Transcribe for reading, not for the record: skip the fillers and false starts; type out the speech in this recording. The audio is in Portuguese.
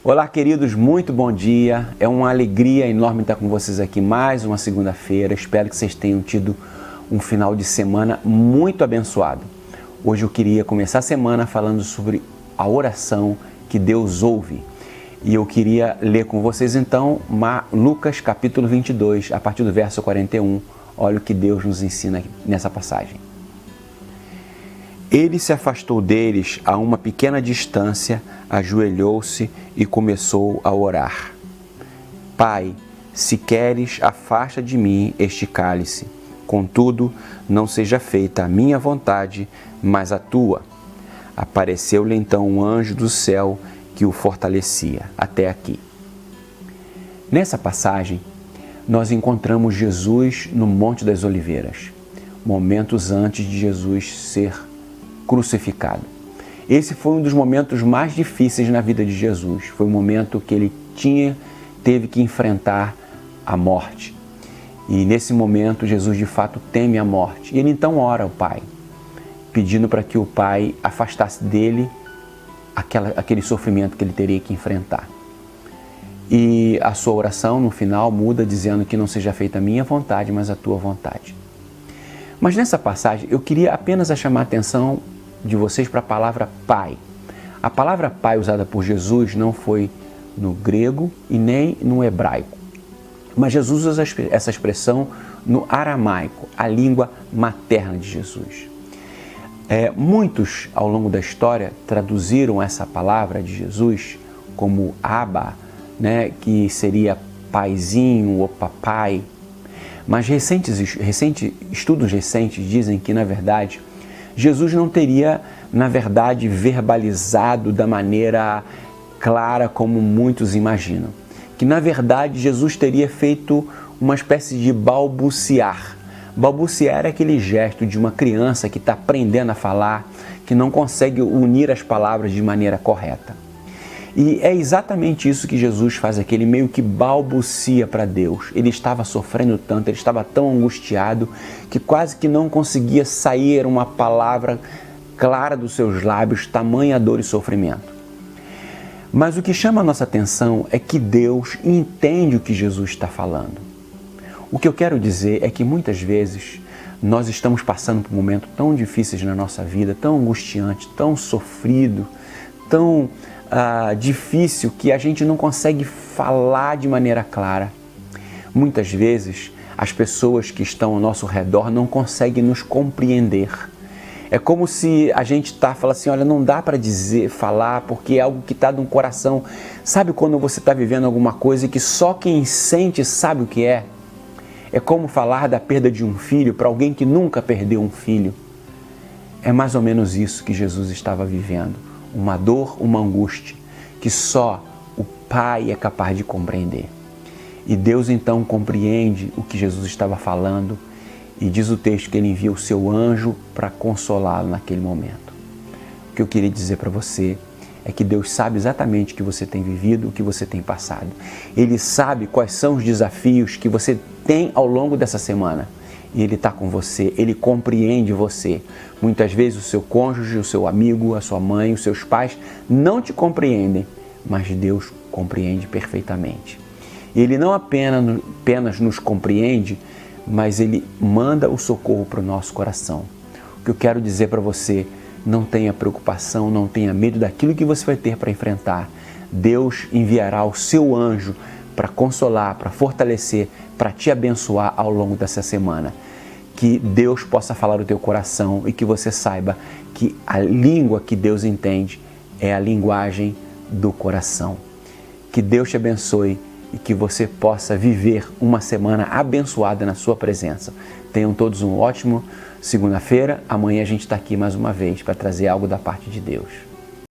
Olá, queridos, muito bom dia. É uma alegria enorme estar com vocês aqui mais uma segunda-feira. Espero que vocês tenham tido um final de semana muito abençoado. Hoje eu queria começar a semana falando sobre a oração que Deus ouve. E eu queria ler com vocês então Lucas capítulo 22, a partir do verso 41. Olha o que Deus nos ensina nessa passagem. Ele se afastou deles a uma pequena distância, ajoelhou-se e começou a orar. Pai, se queres, afasta de mim este cálice. Contudo, não seja feita a minha vontade, mas a tua. Apareceu-lhe então um anjo do céu que o fortalecia. Até aqui. Nessa passagem, nós encontramos Jesus no Monte das Oliveiras, momentos antes de Jesus ser crucificado. Esse foi um dos momentos mais difíceis na vida de Jesus. Foi um momento que ele teve que enfrentar a morte. E nesse momento Jesus de fato teme a morte. E ele então ora ao Pai, pedindo para que o Pai afastasse dele aquele sofrimento que ele teria que enfrentar. E a sua oração no final muda dizendo que não seja feita a minha vontade, mas a tua vontade. Mas nessa passagem eu queria apenas chamar a atenção de vocês para a palavra Pai. A palavra Pai usada por Jesus não foi no grego e nem no hebraico, mas Jesus usa essa expressão no aramaico, a língua materna de Jesus. Muitos ao longo da história traduziram essa palavra de Jesus como Abba, que seria paizinho ou papai, mas estudos recentes dizem que na verdade Jesus não teria, na verdade, verbalizado da maneira clara como muitos imaginam. Que, na verdade, Jesus teria feito uma espécie de balbuciar. Balbuciar é aquele gesto de uma criança que está aprendendo a falar, que não consegue unir as palavras de maneira correta. E é exatamente isso que Jesus faz aqui, ele meio que balbucia para Deus. Ele estava sofrendo tanto, ele estava tão angustiado, que quase que não conseguia sair uma palavra clara dos seus lábios, tamanha dor e sofrimento. Mas o que chama a nossa atenção é que Deus entende o que Jesus está falando. O que eu quero dizer é que muitas vezes nós estamos passando por momentos tão difíceis na nossa vida, tão angustiante, tão sofrido, tão difícil que a gente não consegue falar de maneira clara. Muitas vezes as pessoas que estão ao nosso redor não conseguem nos compreender. É como se a gente falando assim, olha, não dá para falar porque é algo que está no coração. Sabe quando você está vivendo alguma coisa que só quem sente sabe o que é? É como falar da perda de um filho para alguém que nunca perdeu um filho. É mais ou menos isso que Jesus estava vivendo. Uma dor, uma angústia, que só o Pai é capaz de compreender. E Deus então compreende o que Jesus estava falando e diz o texto que ele envia o seu anjo para consolá-lo naquele momento. O que eu queria dizer para você é que Deus sabe exatamente o que você tem vivido, o que você tem passado. Ele sabe quais são os desafios que você tem ao longo dessa semana. E Ele está com você, Ele compreende você. Muitas vezes o seu cônjuge, o seu amigo, a sua mãe, os seus pais não te compreendem, mas Deus compreende perfeitamente. Ele não apenas nos compreende, mas Ele manda o socorro para o nosso coração. O que eu quero dizer para você, não tenha preocupação, não tenha medo daquilo que você vai ter para enfrentar. Deus enviará o seu anjo para consolar, para fortalecer, para te abençoar ao longo dessa semana. Que Deus possa falar no teu coração e que você saiba que a língua que Deus entende é a linguagem do coração. Que Deus te abençoe e que você possa viver uma semana abençoada na sua presença. Tenham todos um ótimo segunda-feira. Amanhã a gente está aqui mais uma vez para trazer algo da parte de Deus.